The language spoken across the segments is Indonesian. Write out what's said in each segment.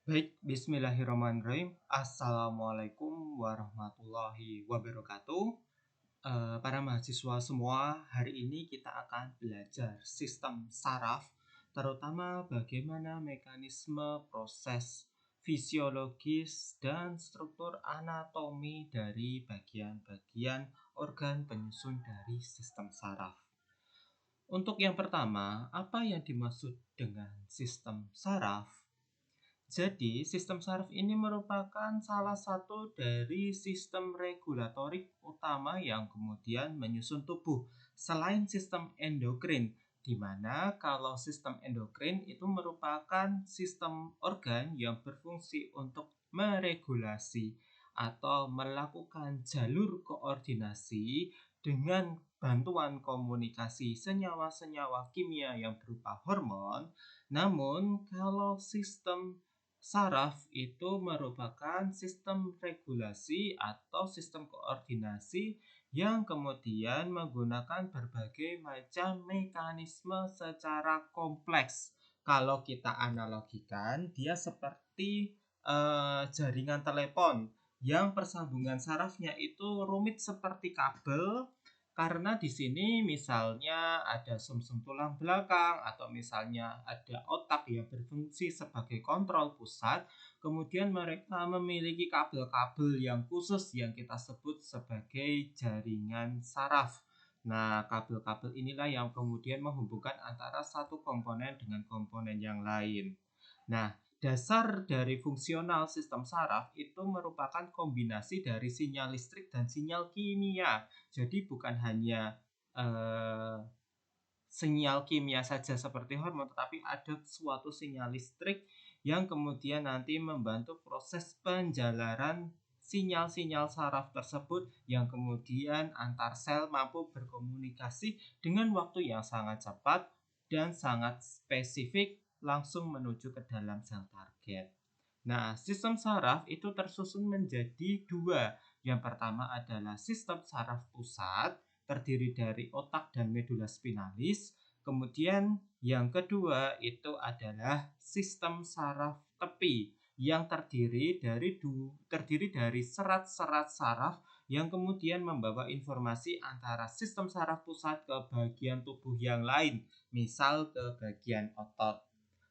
Baik, bismillahirrahmanirrahim. Assalamualaikum warahmatullahi wabarakatuh. Para mahasiswa semua, hari ini kita akan belajar sistem saraf, terutama bagaimana mekanisme proses fisiologis dan struktur anatomi dari bagian-bagian organ penyusun dari sistem saraf. Untuk yang pertama, apa yang dimaksud dengan sistem saraf? Jadi, sistem saraf ini merupakan salah satu dari sistem regulatorik utama yang kemudian menyusun tubuh, selain sistem endokrin, di mana kalau sistem endokrin itu merupakan sistem organ yang berfungsi untuk meregulasi atau melakukan jalur koordinasi dengan bantuan komunikasi senyawa-senyawa kimia yang berupa hormon. Namun, kalau sistem saraf itu merupakan sistem regulasi atau sistem koordinasi yang kemudian menggunakan berbagai macam mekanisme secara kompleks. Kalau kita analogikan, dia seperti jaringan telepon yang persambungan sarafnya itu rumit seperti kabel, karena di sini misalnya ada sumsum tulang belakang atau misalnya ada otak yang berfungsi sebagai kontrol pusat, kemudian mereka memiliki kabel-kabel yang khusus yang kita sebut sebagai jaringan saraf. Nah, kabel-kabel inilah yang kemudian menghubungkan antara satu komponen dengan komponen yang lain. Nah, dasar dari fungsional sistem saraf itu merupakan kombinasi dari sinyal listrik dan sinyal kimia. Jadi bukan hanya eh, sinyal kimia saja seperti hormon, tetapi ada suatu sinyal listrik yang kemudian nanti membantu proses penjalaran sinyal-sinyal saraf tersebut yang kemudian antar sel mampu berkomunikasi dengan waktu yang sangat cepat dan sangat spesifik langsung menuju ke dalam sel target. Nah, sistem saraf itu tersusun menjadi dua. Yang pertama adalah sistem saraf pusat, terdiri dari otak dan medula spinalis. Kemudian yang kedua itu adalah sistem saraf tepi yang terdiri dari serat-serat saraf yang kemudian membawa informasi antara sistem saraf pusat ke bagian tubuh yang lain, misal ke bagian otot.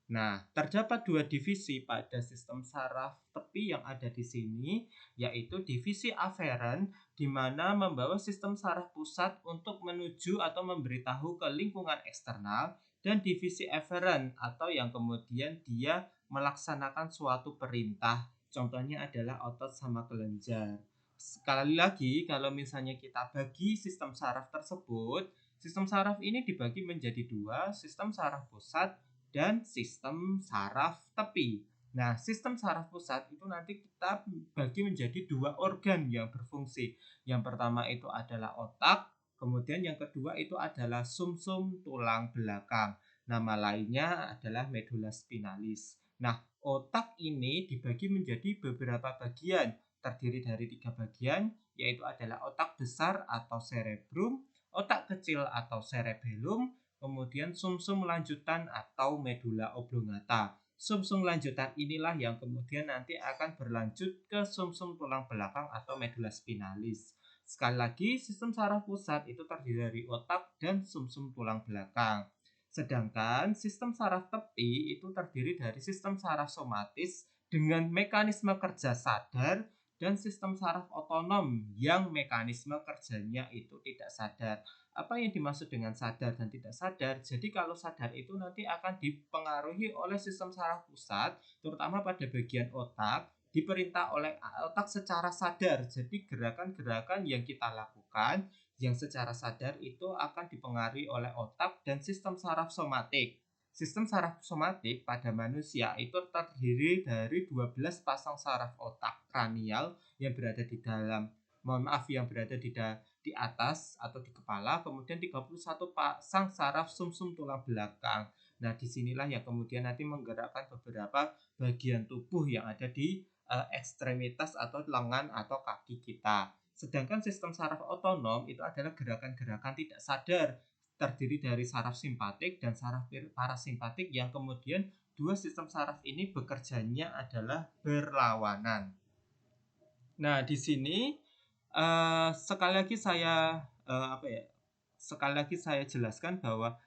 Nah, terdapat dua divisi pada sistem saraf tepi yang ada di sini, yaitu divisi aferen, di mana membawa sistem saraf pusat untuk menuju atau memberitahu ke lingkungan eksternal, dan divisi eferen, atau yang kemudian dia melaksanakan suatu perintah. Contohnya adalah otot sama kelenjar. Sekali lagi, kalau misalnya kita bagi sistem saraf tersebut, sistem saraf ini dibagi menjadi dua, sistem saraf pusat dan sistem saraf tepi. Nah, sistem saraf pusat itu nanti kita bagi menjadi dua organ yang berfungsi. Yang pertama itu adalah otak, kemudian yang kedua itu adalah sumsum tulang belakang. Nama lainnya adalah medula spinalis. Nah, otak ini dibagi menjadi beberapa bagian, terdiri dari 3 bagian, yaitu adalah otak besar atau cerebrum, otak kecil atau cerebellum, kemudian sumsum lanjutan atau medula oblongata. Sumsum lanjutan inilah yang kemudian nanti akan berlanjut ke sumsum tulang belakang atau medula spinalis. Sekali lagi, sistem saraf pusat itu terdiri dari otak dan sumsum tulang belakang. Sedangkan sistem saraf tepi itu terdiri dari sistem saraf somatis dengan mekanisme kerja sadar dan sistem saraf otonom yang mekanisme kerjanya itu tidak sadar. Apa yang dimaksud dengan sadar dan tidak sadar? Jadi kalau sadar itu nanti akan dipengaruhi oleh sistem saraf pusat, terutama pada bagian otak, diperintah oleh otak secara sadar. Jadi gerakan-gerakan yang kita lakukan yang secara sadar itu akan dipengaruhi oleh otak dan sistem saraf somatik. Sistem saraf somatik pada manusia itu terdiri dari 12 pasang saraf otak kranial yang berada di dalam, yang berada di atas atau di kepala, kemudian 31 pasang saraf sumsum tulang belakang. Nah, disinilah yang kemudian nanti menggerakkan beberapa bagian tubuh yang ada di ekstremitas atau lengan atau kaki kita. Sedangkan sistem saraf otonom itu adalah gerakan-gerakan tidak sadar terdiri dari saraf simpatik dan saraf parasimpatik yang kemudian dua sistem saraf ini bekerjanya adalah berlawanan. Nah, di sini sekali lagi saya jelaskan bahwa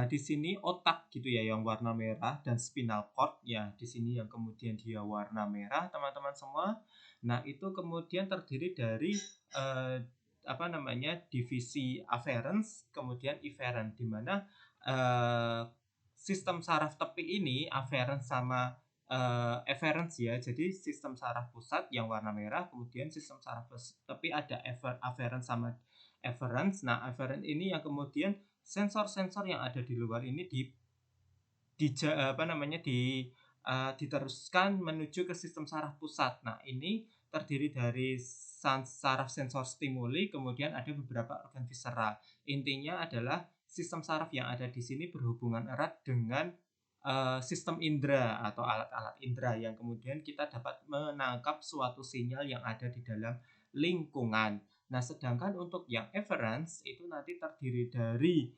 di sini otak gitu ya yang warna merah dan spinal cord ya di sini yang kemudian dia warna merah teman-teman semua. Nah, itu kemudian terdiri dari divisi afferens kemudian efferent di mana sistem saraf tepi ini afferens sama efferents ya. Jadi sistem saraf pusat yang warna merah, kemudian sistem saraf tepi ada afferents sama efferents. Nah, efferent ini yang kemudian sensor-sensor yang ada di luar ini diteruskan menuju ke sistem saraf pusat. Nah, ini terdiri dari saraf sensor stimuli, kemudian ada beberapa organ visceral. Intinya adalah sistem saraf yang ada di sini berhubungan erat dengan sistem indera atau alat-alat indera yang kemudian kita dapat menangkap suatu sinyal yang ada di dalam lingkungan. Nah, sedangkan untuk yang efferents itu nanti terdiri dari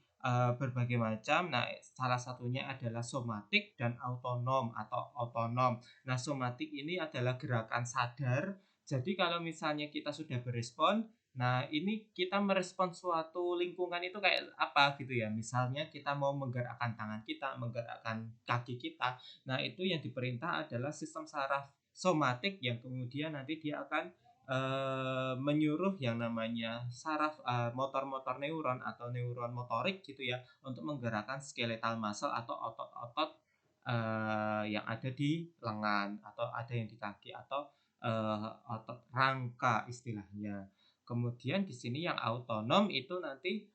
berbagai macam. Nah, salah satunya adalah somatik dan autonom atau otonom. Nah, somatik ini adalah gerakan sadar. Jadi kalau misalnya kita sudah berespon, nah ini kita merespon suatu lingkungan itu kayak apa gitu ya. Misalnya kita mau menggerakkan tangan kita, menggerakkan kaki kita. Nah, itu yang diperintah adalah sistem saraf somatik yang kemudian nanti dia akan menyuruh yang namanya saraf motor-motor neuron atau neuron motorik gitu ya untuk menggerakkan skeletal muscle atau otot-otot yang ada di lengan atau ada yang di kaki atau otot rangka istilahnya. Kemudian di sini yang autonom itu nanti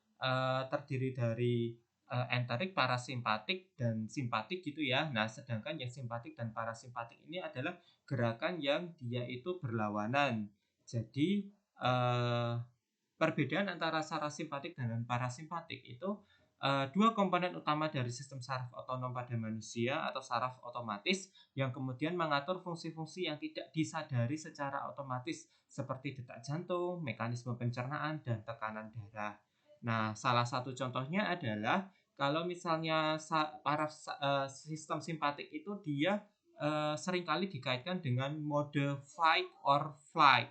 terdiri dari enterik, parasimpatik dan simpatik gitu ya. Nah, sedangkan yang simpatik dan parasimpatik ini adalah gerakan yang dia itu berlawanan. Jadi perbedaan antara saraf simpatik dan parasimpatik itu dua komponen utama dari sistem saraf otonom pada manusia atau saraf otomatis yang kemudian mengatur fungsi-fungsi yang tidak disadari secara otomatis seperti detak jantung, mekanisme pencernaan, dan tekanan darah. Nah, salah satu contohnya adalah kalau misalnya sistem simpatik itu dia seringkali dikaitkan dengan mode fight or flight.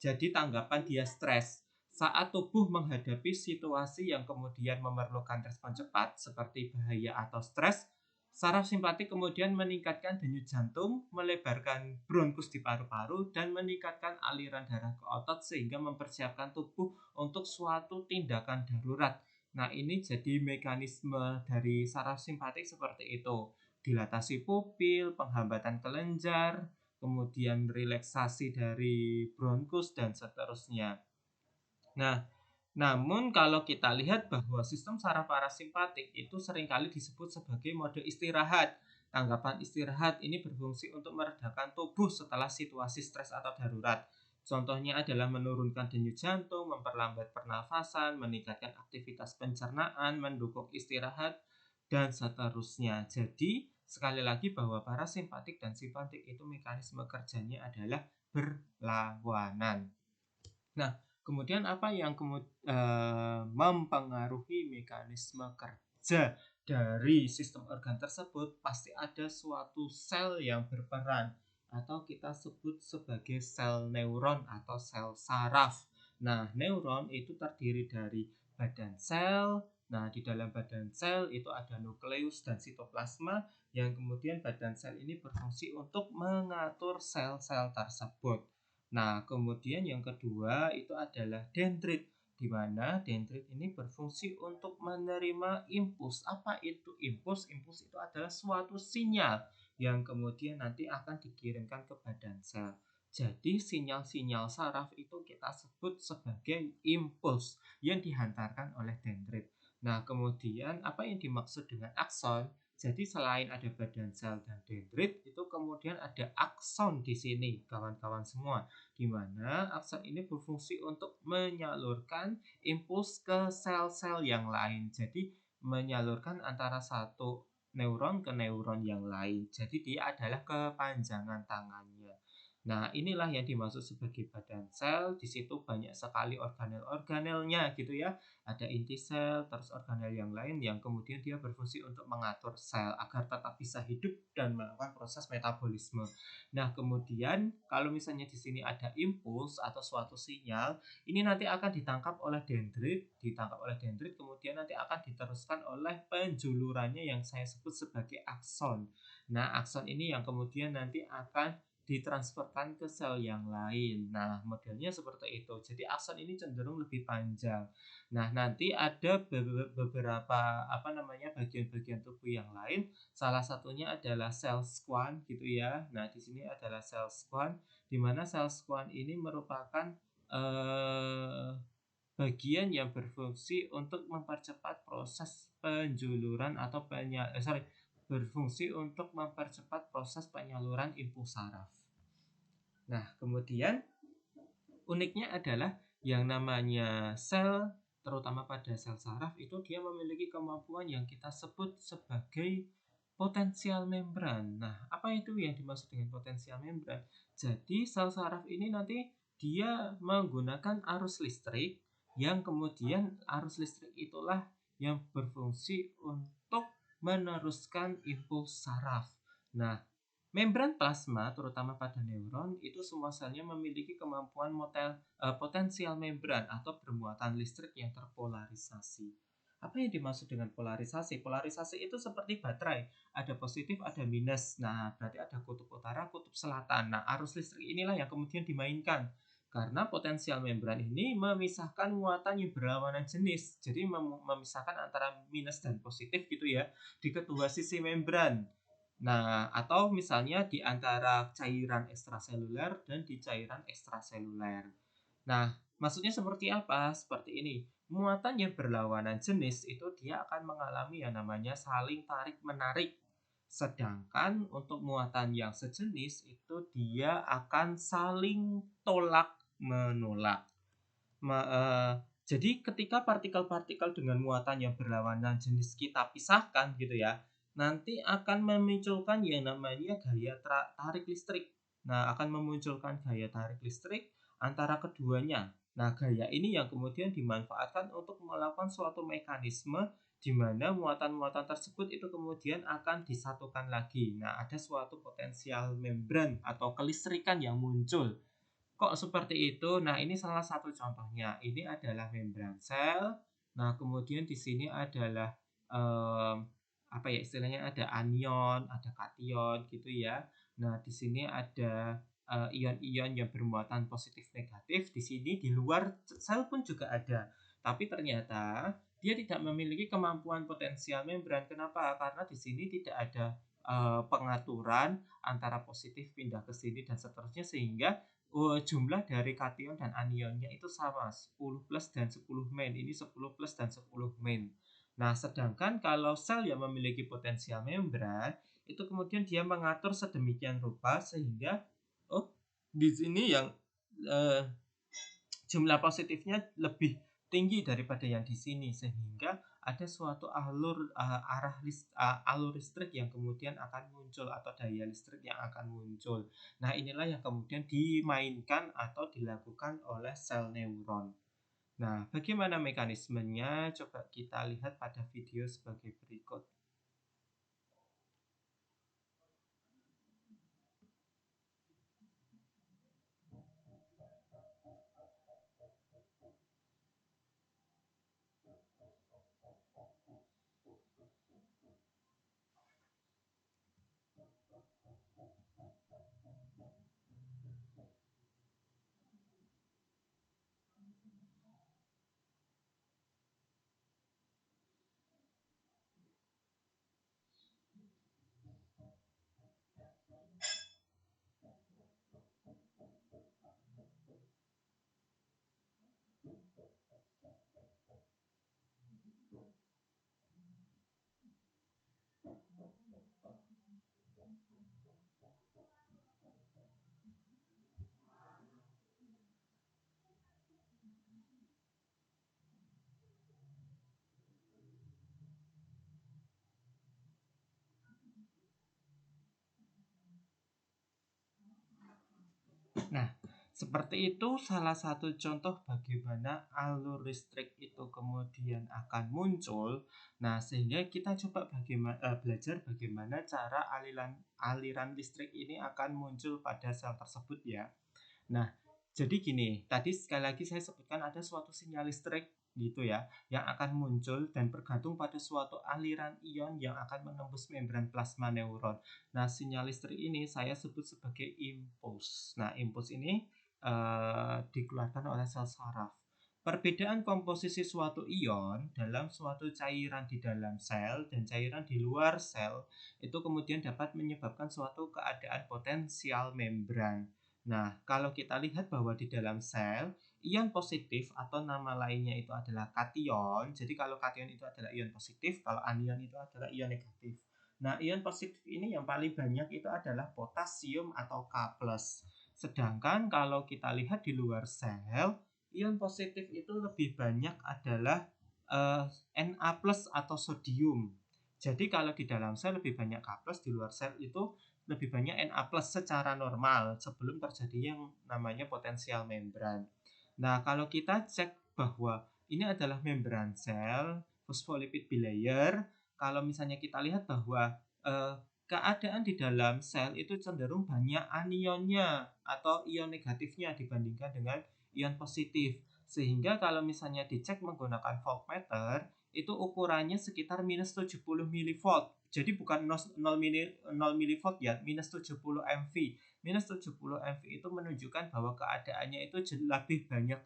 Jadi tanggapan dia stres. Saat tubuh menghadapi situasi yang kemudian memerlukan respon cepat seperti bahaya atau stres, saraf simpatik kemudian meningkatkan denyut jantung, melebarkan bronkus di paru-paru, dan meningkatkan aliran darah ke otot sehingga mempersiapkan tubuh untuk suatu tindakan darurat. Nah, ini jadi mekanisme dari saraf simpatik seperti itu. Dilatasi pupil, penghambatan kelenjar, kemudian relaksasi dari bronkus dan seterusnya. Nah, namun kalau kita lihat bahwa sistem saraf parasimpatik itu seringkali disebut sebagai mode istirahat. Tanggapan istirahat ini berfungsi untuk meredakan tubuh setelah situasi stres atau darurat. Contohnya adalah menurunkan denyut jantung, memperlambat pernafasan, meningkatkan aktivitas pencernaan, mendukung istirahat, dan seterusnya. Jadi, sekali lagi bahwa parasimpatik dan simpatik itu mekanisme kerjanya adalah berlawanan. Nah, kemudian apa yang mempengaruhi mekanisme kerja dari sistem organ tersebut? Pasti ada suatu sel yang berperan atau kita sebut sebagai sel neuron atau sel saraf. Nah, neuron itu terdiri dari badan sel. Nah, di dalam badan sel itu ada nukleus dan sitoplasma yang kemudian badan sel ini berfungsi untuk mengatur sel-sel tersebut. Nah, kemudian yang kedua itu adalah dendrit, di mana dendrit ini berfungsi untuk menerima impuls. Apa itu impuls? Impuls itu adalah suatu sinyal yang kemudian nanti akan dikirimkan ke badan sel. Jadi sinyal-sinyal saraf itu kita sebut sebagai impuls yang dihantarkan oleh dendrit. Nah, kemudian apa yang dimaksud dengan akson? Jadi selain ada badan sel dan dendrit, itu kemudian ada akson di sini, kawan-kawan semua, di mana akson ini berfungsi untuk menyalurkan impuls ke sel-sel yang lain. Jadi menyalurkan antara satu neuron ke neuron yang lain. Jadi dia adalah kepanjangan tangannya. Nah, inilah yang dimaksud sebagai badan sel. Di situ banyak sekali organel-organelnya gitu ya. Ada inti sel, terus organel yang lain yang kemudian dia berfungsi untuk mengatur sel agar tetap bisa hidup dan melakukan proses metabolisme. Nah, kemudian kalau misalnya di sini ada impuls atau suatu sinyal, ini nanti akan ditangkap oleh dendrit, kemudian nanti akan diteruskan oleh penjulurannya yang saya sebut sebagai akson. Nah, akson ini yang kemudian nanti akan ditransferkan ke sel yang lain. Nah, modelnya seperti itu. Jadi akson ini cenderung lebih panjang. Nah, nanti ada beberapa bagian-bagian tubuh yang lain. Salah satunya adalah sel squam gitu ya. Nah, di sini adalah sel squam di mana sel squam ini merupakan eh, bagian yang berfungsi untuk mempercepat proses penjuluran atau berfungsi untuk mempercepat proses penyaluran impuls saraf. Nah, kemudian uniknya adalah yang namanya sel, terutama pada sel saraf itu dia memiliki kemampuan yang kita sebut sebagai potensial membran. Nah, apa itu yang dimaksud dengan potensial membran? Jadi sel saraf ini nanti dia menggunakan arus listrik yang kemudian arus listrik itulah yang berfungsi untuk meneruskan impuls saraf. Nah, membran plasma, terutama pada neuron, itu semua selnya memiliki kemampuan potensial membran atau bermuatan listrik yang terpolarisasi. Apa yang dimaksud dengan polarisasi? Polarisasi itu seperti baterai, ada positif, ada minus. Nah, berarti ada kutub utara, kutub selatan. Nah, arus listrik inilah yang kemudian dimainkan. Karena potensial membran ini memisahkan muatan yang berlawanan jenis. Jadi memisahkan antara minus dan positif gitu ya di kedua sisi membran. Nah, atau misalnya di antara cairan ekstraseluler dan di cairan ekstraseluler. Nah, maksudnya seperti apa? Seperti ini. Muatan yang berlawanan jenis itu dia akan mengalami yang namanya saling tarik-menarik. Sedangkan untuk muatan yang sejenis itu dia akan saling tolak-menolak. Jadi ketika partikel-partikel dengan muatan yang berlawanan jenis kita pisahkan gitu ya, nanti akan memunculkan yang namanya gaya tarik listrik. Nah, akan memunculkan gaya tarik listrik antara keduanya. Nah, gaya ini yang kemudian dimanfaatkan untuk melakukan suatu mekanisme di mana muatan-muatan tersebut itu kemudian akan disatukan lagi. Nah, ada suatu potensial membran atau kelistrikan yang muncul. Kok seperti itu? Nah, ini salah satu contohnya. Ini adalah membran sel. Nah, kemudian di sini adalah apa ya istilahnya ada anion, ada kation gitu ya. Nah, di sini ada ion-ion yang bermuatan positif negatif. Di sini di luar sel pun juga ada. Tapi ternyata dia tidak memiliki kemampuan potensial membran. Kenapa? Karena di sini tidak ada pengaturan antara positif pindah ke sini dan seterusnya sehingga jumlah dari kation dan anionnya itu sama 10 plus dan 10 main. Ini 10 plus dan 10 main. Nah, sedangkan kalau sel yang memiliki potensial membran itu kemudian dia mengatur sedemikian rupa sehingga di sini yang eh, jumlah positifnya lebih tinggi daripada yang di sini sehingga ada suatu alur listrik yang kemudian akan muncul atau daya listrik yang akan muncul. Nah, inilah yang kemudian dimainkan atau dilakukan oleh sel neuron. Nah, bagaimana mekanismenya? Coba kita lihat pada video sebagai berikut. Nah, seperti itu salah satu contoh bagaimana alur listrik itu kemudian akan muncul. Nah, sehingga kita coba belajar bagaimana cara aliran listrik ini akan muncul pada sel tersebut ya. Nah, jadi gini, tadi sekali lagi saya sebutkan ada suatu sinyal listrik gitu ya, yang akan muncul dan bergantung pada suatu aliran ion yang akan menembus membran plasma neuron. Nah, sinyal listrik ini saya sebut sebagai impuls. Nah, impuls ini dikeluarkan oleh sel saraf. Perbedaan komposisi suatu ion dalam suatu cairan di dalam sel dan cairan di luar sel itu kemudian dapat menyebabkan suatu keadaan potensial membran. Nah, kalau kita lihat bahwa di dalam sel, ion positif atau nama lainnya itu adalah kation. Jadi kalau kation itu adalah ion positif, kalau anion itu adalah ion negatif. Nah, ion positif ini yang paling banyak itu adalah potasium atau K+. Sedangkan kalau kita lihat di luar sel, ion positif itu lebih banyak adalah Na+ atau sodium. Jadi kalau di dalam sel lebih banyak K+, di luar sel itu lebih banyak Na+ secara normal sebelum terjadi yang namanya potensial membran. Nah, kalau kita cek bahwa ini adalah membran sel, phospholipid bilayer, kalau misalnya kita lihat bahwa keadaan di dalam sel itu cenderung banyak anionnya atau ion negatifnya dibandingkan dengan ion positif. Sehingga kalau misalnya dicek menggunakan voltmeter, itu ukurannya sekitar minus 70 mV. Jadi bukan 0 mV ya, minus 70 MV. Minus 70 MV itu menunjukkan bahwa keadaannya itu lebih banyak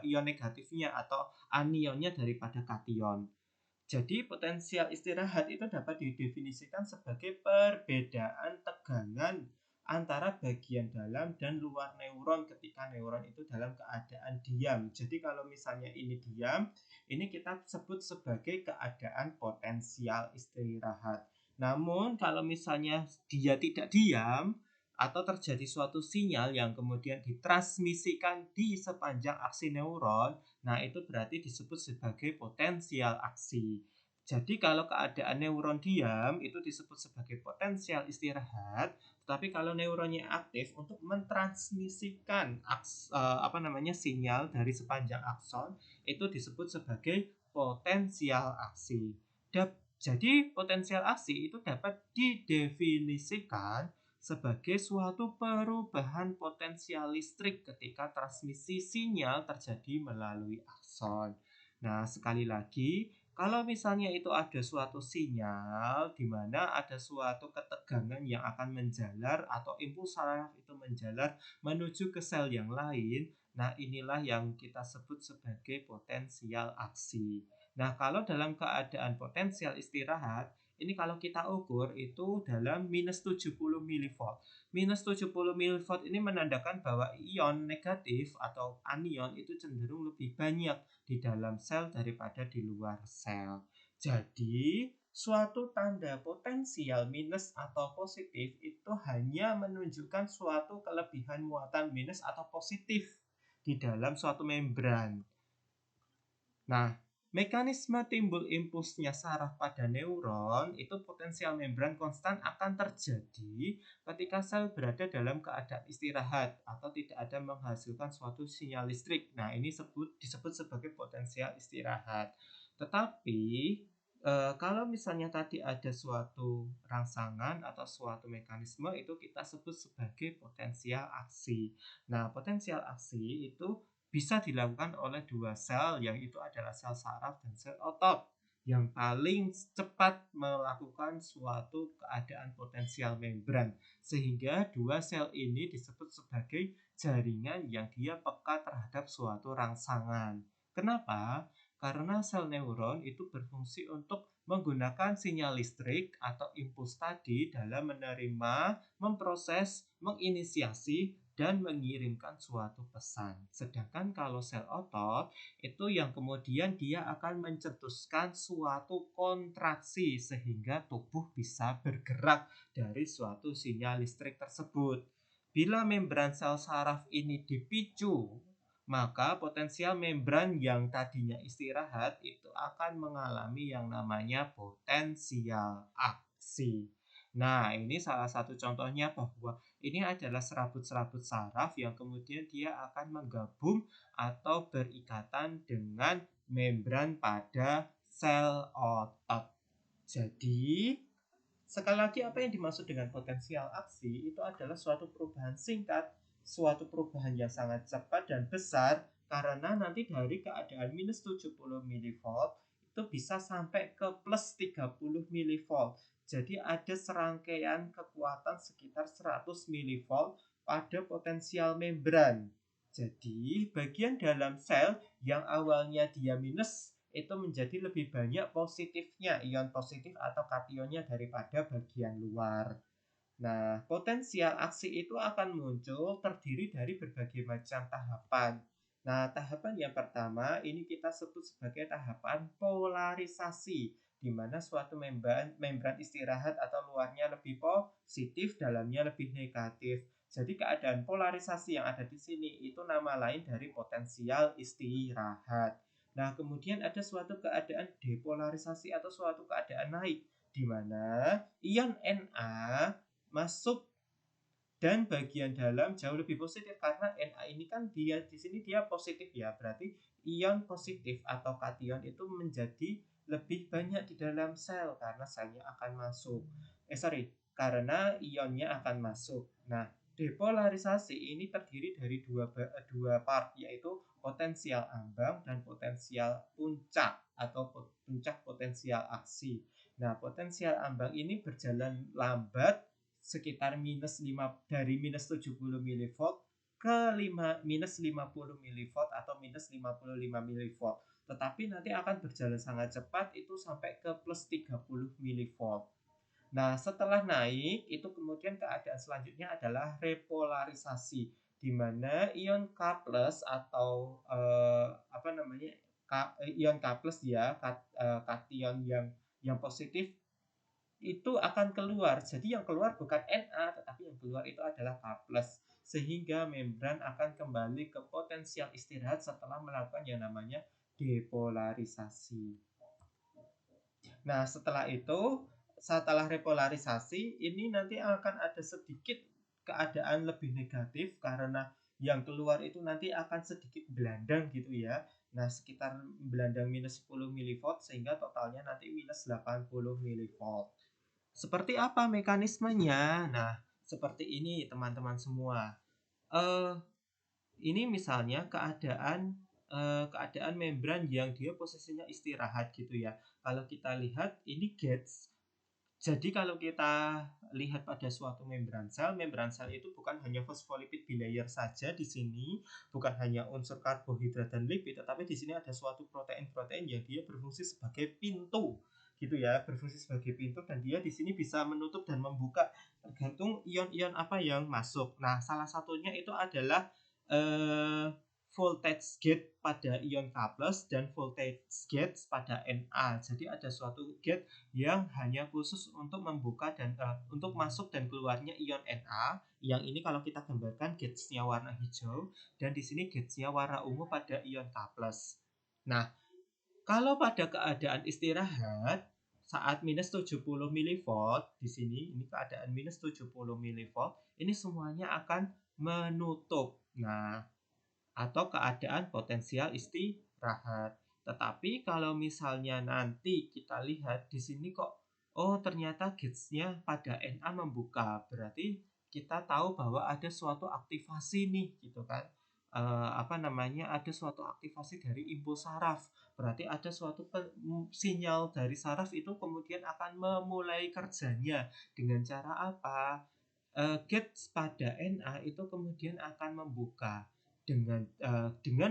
ion negatifnya atau anionnya daripada kation. Jadi potensial istirahat itu dapat didefinisikan sebagai perbedaan tegangan antara bagian dalam dan luar neuron ketika neuron itu dalam keadaan diam. Jadi kalau misalnya ini diam, ini kita sebut sebagai keadaan potensial istirahat. Namun kalau misalnya dia tidak diam atau terjadi suatu sinyal yang kemudian ditransmisikan di sepanjang aksi neuron, nah itu berarti disebut sebagai potensial aksi. Jadi kalau keadaan neuron diam itu disebut sebagai potensial istirahat, tetapi kalau neuronnya aktif untuk mentransmisikan sinyal dari sepanjang akson itu disebut sebagai potensial aksi. Jadi potensial aksi itu dapat didefinisikan sebagai suatu perubahan potensial listrik ketika transmisi sinyal terjadi melalui akson. Nah, sekali lagi, kalau misalnya itu ada suatu sinyal di mana ada suatu ketegangan yang akan menjalar atau impuls saraf itu menjalar menuju ke sel yang lain, nah inilah yang kita sebut sebagai potensial aksi. Nah, kalau dalam keadaan potensial istirahat, ini kalau kita ukur itu dalam minus 70 mV. Minus 70 mV ini menandakan bahwa ion negatif atau anion itu cenderung lebih banyak di dalam sel daripada di luar sel. Jadi, suatu tanda potensial minus atau positif itu hanya menunjukkan suatu kelebihan muatan minus atau positif di dalam suatu membran. Nah, mekanisme timbul impulsnya saraf pada neuron itu potensial membran konstan akan terjadi ketika sel berada dalam keadaan istirahat atau tidak ada menghasilkan suatu sinyal listrik. Nah, ini disebut sebagai potensial istirahat. Tetapi kalau misalnya tadi ada suatu rangsangan atau suatu mekanisme itu kita sebut sebagai potensial aksi. Nah, potensial aksi itu bisa dilakukan oleh dua sel yang itu adalah sel saraf dan sel otot yang paling cepat melakukan suatu keadaan potensial membran, sehingga dua sel ini disebut sebagai jaringan yang dia peka terhadap suatu rangsangan. Kenapa? Karena sel neuron itu berfungsi untuk menggunakan sinyal listrik atau impuls tadi dalam menerima, memproses, menginisiasi, dan mengirimkan suatu pesan. Sedangkan kalau sel otot itu yang kemudian dia akan mencetuskan suatu kontraksi sehingga tubuh bisa bergerak dari suatu sinyal listrik tersebut. Bila membran sel saraf ini dipicu, maka potensial membran yang tadinya istirahat itu akan mengalami yang namanya potensial aksi. Nah, ini salah satu contohnya bahwa ini adalah serabut-serabut saraf yang kemudian dia akan menggabung atau berikatan dengan membran pada sel otot. Jadi, sekali lagi apa yang dimaksud dengan potensial aksi itu adalah suatu perubahan singkat, suatu perubahan yang sangat cepat dan besar karena nanti dari keadaan minus 70 milivolt itu bisa sampai ke plus 30 milivolt. Jadi ada serangkaian kekuatan sekitar 100 milivolt pada potensial membran. Jadi bagian dalam sel yang awalnya dia minus itu menjadi lebih banyak positifnya, ion positif atau kationnya daripada bagian luar. Nah, potensial aksi itu akan muncul terdiri dari berbagai macam tahapan. Nah, tahapan yang pertama ini kita sebut sebagai tahapan polarisasi, di mana suatu membran istirahat atau luarnya lebih positif, dalamnya lebih negatif. Jadi keadaan polarisasi yang ada di sini itu nama lain dari potensial istirahat. Nah, kemudian ada suatu keadaan depolarisasi atau suatu keadaan naik, di mana ion Na masuk dan bagian dalam jauh lebih positif karena Na ini kan dia di sini dia positif ya, berarti ion positif atau kation itu menjadi lebih banyak di dalam sel karena selnya akan masuk. Karena ionnya akan masuk. Nah, depolarisasi ini terdiri dari dua part, yaitu potensial ambang dan potensial puncak atau puncak potensial aksi. Nah, potensial ambang ini berjalan lambat sekitar dari minus 70 milivolt ke minus 50 milivolt atau minus 55 milivolt. Tetapi nanti akan berjalan sangat cepat itu sampai ke plus 30 milivolt. Nah, setelah naik, itu kemudian keadaan selanjutnya adalah repolarisasi, di mana ion K+ atau ion K+ ya, kation yang positif itu akan keluar. Jadi yang keluar bukan Na, tetapi yang keluar itu adalah K+. Sehingga membran akan kembali ke potensial istirahat setelah melakukan yang namanya depolarisasi. Nah, setelah repolarisasi, ini nanti akan ada sedikit keadaan lebih negatif karena yang keluar itu nanti akan sedikit belandang gitu ya. Nah, sekitar belandang minus 10 milivolt sehingga totalnya nanti minus 80 milivolt. Seperti apa mekanismenya? Nah, seperti ini teman-teman semua. Eh, ini misalnya keadaan membran yang dia posisinya istirahat gitu ya. Kalau kita lihat ini gates. Jadi kalau kita lihat pada suatu membran sel itu bukan hanya fosfolipid bilayer saja di sini, bukan hanya unsur karbohidrat dan lipid, tetapi di sini ada suatu protein-protein yang dia berfungsi sebagai pintu, gitu ya, berfungsi sebagai pintu dan dia di sini bisa menutup dan membuka tergantung ion-ion apa yang masuk. Nah, salah satunya itu adalah eh, voltage gate pada ion K+ dan voltage gate pada Na. Jadi ada suatu gate yang hanya khusus untuk membuka dan untuk masuk dan keluarnya ion Na. Yang ini kalau kita gambarkan gauge-nya warna hijau dan di sini gauge-nya warna ungu pada ion K+. Nah, kalau pada keadaan istirahat saat minus 70 milivolt di sini ini keadaan minus 70 milivolt ini semuanya akan menutup. Nah, atau keadaan potensial istirahat. Tetapi kalau misalnya nanti kita lihat di sini kok, oh ternyata gauge-nya pada Na membuka, berarti kita tahu bahwa ada suatu aktivasi nih, gitu kan. Ada suatu aktivasi dari impuls saraf. Berarti ada suatu sinyal dari saraf itu kemudian akan memulai kerjanya dengan cara apa? Gauge pada Na itu kemudian akan membuka dengan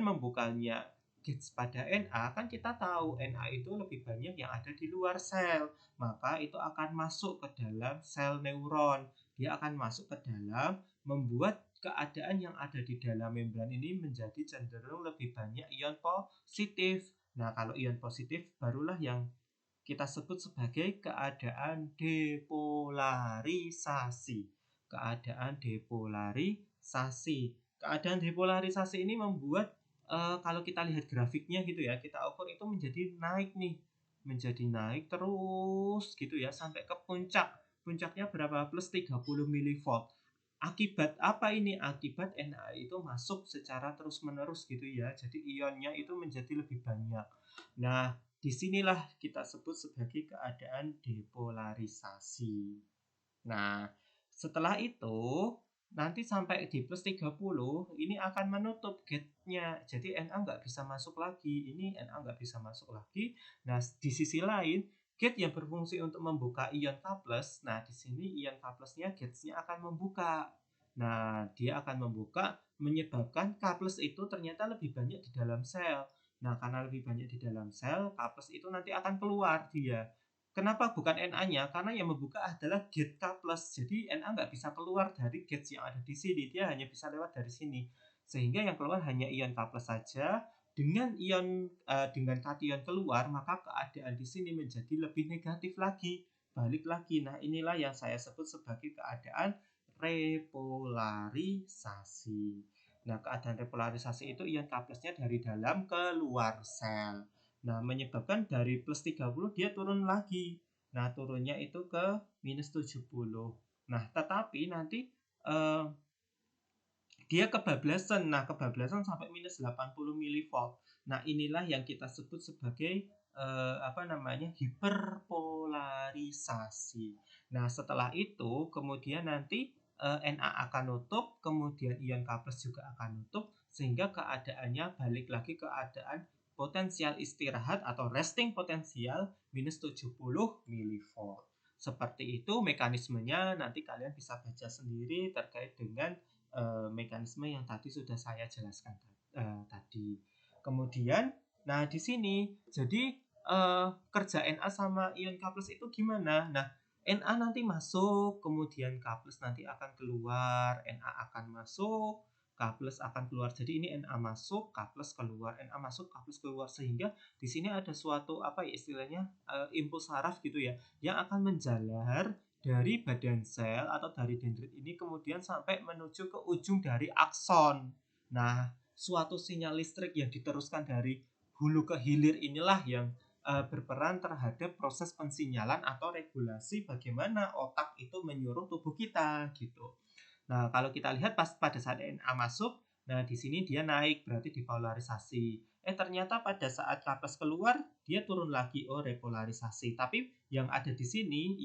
membukanya gauge pada Na kan kita tahu Na itu lebih banyak yang ada di luar sel, maka itu akan masuk ke dalam sel neuron. Dia akan masuk ke dalam, membuat keadaan yang ada di dalam membran ini menjadi cenderung lebih banyak ion positif. Nah, kalau ion positif barulah yang kita sebut sebagai keadaan depolarisasi. Keadaan depolarisasi. Keadaan depolarisasi ini membuat kalau kita lihat grafiknya gitu ya, kita ukur itu menjadi naik nih, menjadi naik terus gitu ya sampai ke puncak. puncaknya berapa? Plus 30 milivolt. Akibat apa ini? Akibat Na itu masuk secara terus-menerus gitu ya. Jadi ionnya itu menjadi lebih banyak. Nah, disinilah kita sebut sebagai keadaan depolarisasi. Nah, setelah itu nanti sampai di plus 30 ini akan menutup gate-nya. Jadi Na nggak bisa masuk lagi. Ini Na nggak bisa masuk lagi. Nah, di sisi lain gate yang berfungsi untuk membuka ion K+, nah di sini ion K+-nya gate-nya akan membuka. Nah, dia akan membuka menyebabkan K+ itu ternyata lebih banyak di dalam sel. Nah, karena lebih banyak di dalam sel, K+ itu nanti akan keluar dia. Kenapa bukan Na-nya? Karena yang membuka adalah gate K+. Jadi Na nggak bisa keluar dari gate yang ada di sini. Dia hanya bisa lewat dari sini. Sehingga yang keluar hanya ion K+ saja. Dengan kation keluar, maka keadaan di sini menjadi lebih negatif lagi, balik lagi. Nah, inilah yang saya sebut sebagai keadaan repolarisasi. Nah, keadaan repolarisasi itu ion K+-nya dari dalam keluar sel. Nah, menyebabkan dari plus 30 dia turun lagi. Nah, turunnya itu ke minus 70. Nah, tetapi nanti dia kebablasan. Nah, kebablasan sampai minus 80 milivolt. Nah, inilah yang kita sebut sebagai hiperpolarisasi. Nah, setelah itu kemudian nanti Na akan nutup, kemudian ion K+ juga akan nutup, sehingga keadaannya balik lagi ke keadaan potensial istirahat atau resting potensial minus 70 milivolt. Seperti itu mekanismenya, nanti kalian bisa baca sendiri terkait dengan mekanisme yang tadi sudah saya jelaskan tadi. Kemudian, nah di sini jadi kerja Na sama ion K+ itu gimana? Nah, Na nanti masuk, kemudian K+ nanti akan keluar, Na akan masuk, K+ akan keluar. Jadi ini Na masuk, K+ keluar, Na masuk, K+ keluar, sehingga di sini ada suatu istilahnya impuls saraf gitu ya, yang akan menjalar dari badan sel atau dari dendrit ini kemudian sampai menuju ke ujung dari akson. Nah, suatu sinyal listrik yang diteruskan dari hulu ke hilir inilah yang berperan terhadap proses pensinyalan atau regulasi bagaimana otak itu menyuruh tubuh kita gitu. Nah, kalau kita lihat pada saat Na masuk, nah di sini dia naik berarti dipolarisasi. Ternyata pada saat K+ keluar dia turun lagi, repolarisasi. Tapi yang ada di sini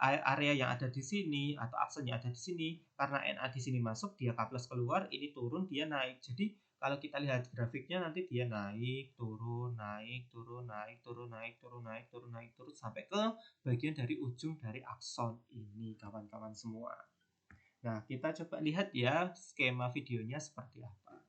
area yang ada di sini atau aksen yang ada di sini, karena Na di sini masuk, dia K+ keluar, ini turun, dia naik. Jadi kalau kita lihat grafiknya nanti dia naik, turun, naik, turun, naik, turun, naik, turun, naik, turun, naik, turun sampai ke bagian dari ujung dari akson ini, kawan-kawan semua. Nah, kita coba lihat ya skema videonya seperti apa.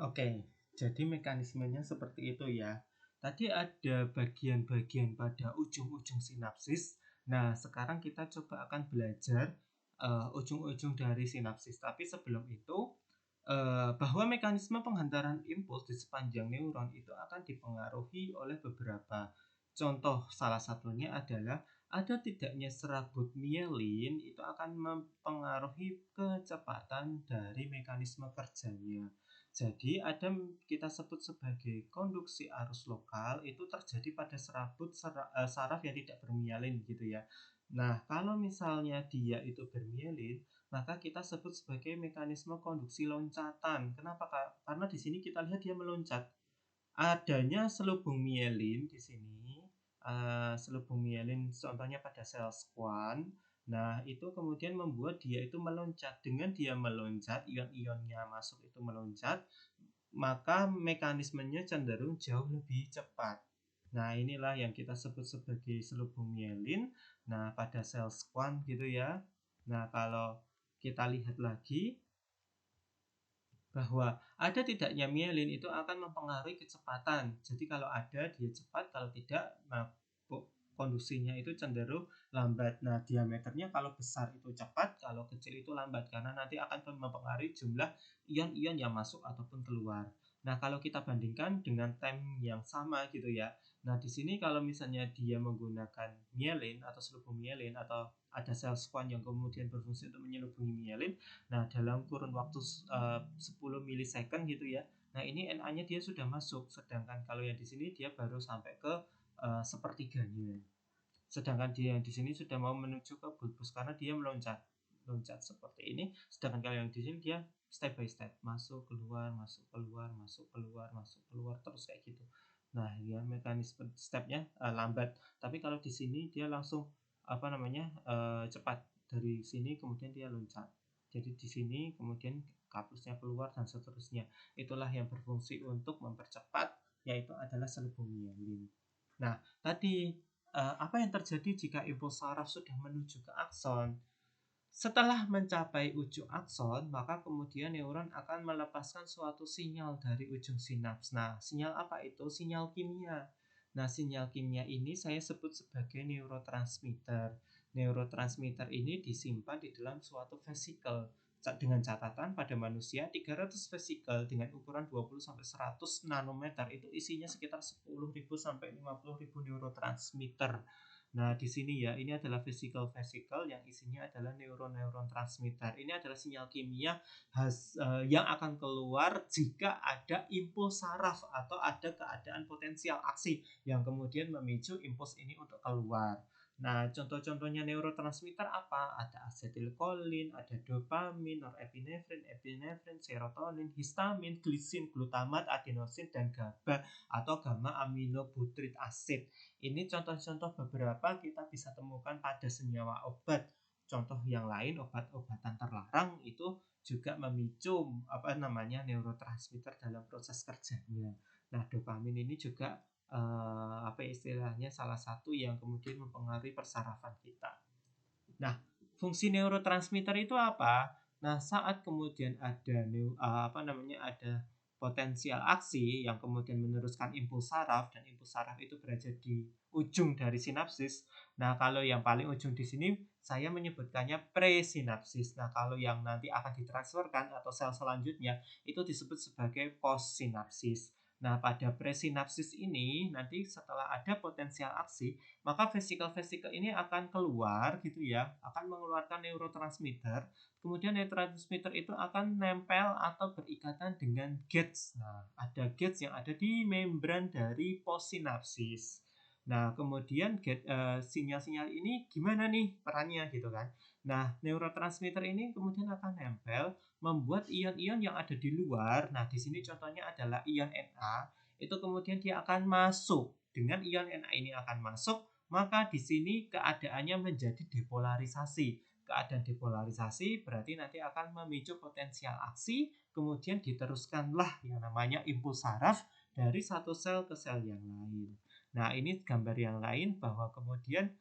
Oke, jadi mekanismenya seperti itu ya. Tadi ada bagian-bagian pada ujung-ujung sinapsis. Nah, sekarang kita coba akan belajar ujung-ujung dari sinapsis. Tapi sebelum itu, bahwa mekanisme penghantaran impuls di sepanjang neuron itu akan dipengaruhi oleh beberapa contoh. Salah satunya adalah ada tidaknya serabut mielin itu akan mempengaruhi kecepatan dari mekanisme kerjanya. Jadi ada kita sebut sebagai konduksi arus lokal itu terjadi pada saraf yang tidak bermielin gitu ya. Nah, kalau misalnya dia itu bermielin, maka kita sebut sebagai mekanisme konduksi loncatan. Kenapa, Kak? Karena di sini kita lihat dia meloncat. Adanya selubung mielin di sini, selubung mielin contohnya pada sel schwann. Nah, itu kemudian membuat dia itu meloncat. Dengan dia meloncat, ion-ionnya masuk itu meloncat, maka mekanismenya cenderung jauh lebih cepat. Nah, inilah yang kita sebut sebagai selubung mielin. Nah, pada sel schwann gitu ya. Nah, kalau kita lihat lagi bahwa ada tidaknya mielin itu akan mempengaruhi kecepatan. Jadi kalau ada dia cepat, kalau tidak konduksinya itu cenderung lambat. Nah, diameternya kalau besar itu cepat, kalau kecil itu lambat karena nanti akan mempengaruhi jumlah ion-ion yang masuk ataupun keluar. Nah, kalau kita bandingkan dengan time yang sama gitu ya. Nah, di sini kalau misalnya dia menggunakan mielin atau selubung mielin atau ada sel schwann yang kemudian berfungsi untuk menyelubungi mielin. Nah, dalam kurun waktu 10 milisecond gitu ya. Nah, ini NA-nya dia sudah masuk, sedangkan kalau yang di sini dia baru sampai ke sepertiganya. Sedangkan dia yang di sini sudah mau menuju ke bulbus karena dia loncat seperti ini. Sedangkan kalau yang di sini dia step by step, masuk keluar, masuk keluar, masuk keluar, masuk keluar terus kayak gitu. Nah, ya mekanisme stepnya lambat. Tapi kalau di sini dia langsung cepat dari sini kemudian dia loncat. Jadi di sini kemudian kapusnya keluar dan seterusnya. Itulah yang berfungsi untuk mempercepat, yaitu adalah selubung mielin. Nah, tadi apa yang terjadi jika impuls saraf sudah menuju ke akson? Setelah mencapai ujung akson, maka kemudian neuron akan melepaskan suatu sinyal dari ujung sinaps. Nah, sinyal apa itu? Sinyal kimia. Nah, sinyal kimia ini saya sebut sebagai neurotransmitter. Neurotransmitter ini disimpan di dalam suatu vesikel. Dengan catatan pada manusia 300 vesikel dengan ukuran 20-100 nanometer itu isinya sekitar 10.000 sampai 50.000 neurotransmitter. Nah, di sini ya, ini adalah vesikel-vesikel yang isinya adalah neuron-neuron transmitter. Ini adalah sinyal kimia yang akan keluar jika ada impuls saraf atau ada keadaan potensial aksi yang kemudian memicu impuls ini untuk keluar. Nah, contoh-contohnya neurotransmitter apa? Ada asetilkolin, ada dopamin, norepinefrin, epinefrin, serotonin, histamin, glisin, glutamat, adenosin, dan GABA atau gamma aminobutyric acid. Ini contoh-contoh beberapa kita bisa temukan pada senyawa obat. Contoh yang lain, obat-obatan terlarang itu juga memicu neurotransmitter dalam proses kerjanya. Nah, dopamin ini juga istilahnya salah satu yang kemudian mempengaruhi persarafan kita. Nah, fungsi neurotransmitter itu apa? Nah, saat kemudian ada ada potensial aksi yang kemudian meneruskan impuls saraf dan impuls saraf itu berada di ujung dari sinapsis. Nah, kalau yang paling ujung di sini saya menyebutkannya presinapsis. Nah, kalau yang nanti akan ditransferkan atau sel selanjutnya itu disebut sebagai postsinapsis. Nah, pada presinapsis ini nanti setelah ada potensial aksi, maka vesikel-vesikel ini akan keluar gitu ya, akan mengeluarkan neurotransmitter. Kemudian neurotransmitter itu akan nempel atau berikatan dengan gates. Nah, ada gates yang ada di membran dari postsinapsis. Nah, kemudian sinyal-sinyal ini gimana nih perannya gitu kan. Nah, neurotransmitter ini kemudian akan nempel membuat ion-ion yang ada di luar. Nah, di sini contohnya adalah ion Na, itu kemudian dia akan masuk. Dengan ion Na ini akan masuk, maka di sini keadaannya menjadi depolarisasi. Keadaan depolarisasi berarti nanti akan memicu potensial aksi, kemudian diteruskanlah yang namanya impuls saraf dari satu sel ke sel yang lain. Nah, ini gambar yang lain bahwa kemudian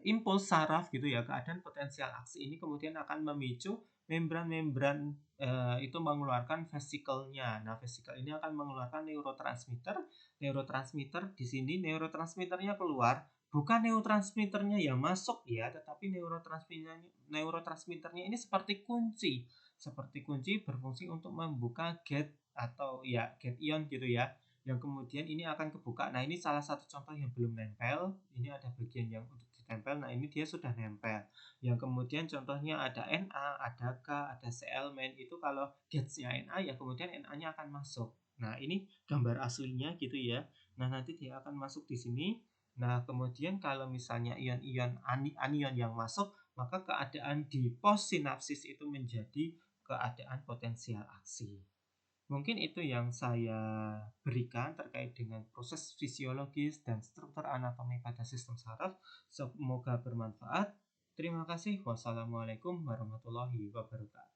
impuls saraf gitu ya, keadaan potensial aksi ini kemudian akan memicu membran-membran itu mengeluarkan vesikelnya. Nah, vesikel ini akan mengeluarkan neurotransmitter. Neurotransmitter di sini neurotransmitternya keluar, bukan neurotransmitternya yang masuk ya, tetapi neurotransmitternya ini seperti kunci. Seperti kunci berfungsi untuk membuka gate atau ya gate ion gitu ya. Yang kemudian ini akan kebuka. Nah, ini salah satu contoh yang belum nempel. Ini ada bagian yang untuk ditempel. Nah, ini dia sudah nempel. Yang kemudian contohnya ada Na, ada K, ada Cl-, itu kalau gatesnya Na ya kemudian Na-nya akan masuk. Nah, ini gambar aslinya gitu ya. Nah, nanti dia akan masuk di sini. Nah, kemudian kalau misalnya ion-ion anion yang masuk, maka keadaan di pos sinapsis itu menjadi keadaan potensial aksi. Mungkin itu yang saya berikan terkait dengan proses fisiologis dan struktur anatomi pada sistem saraf. Semoga bermanfaat. Terima kasih. Wassalamualaikum warahmatullahi wabarakatuh.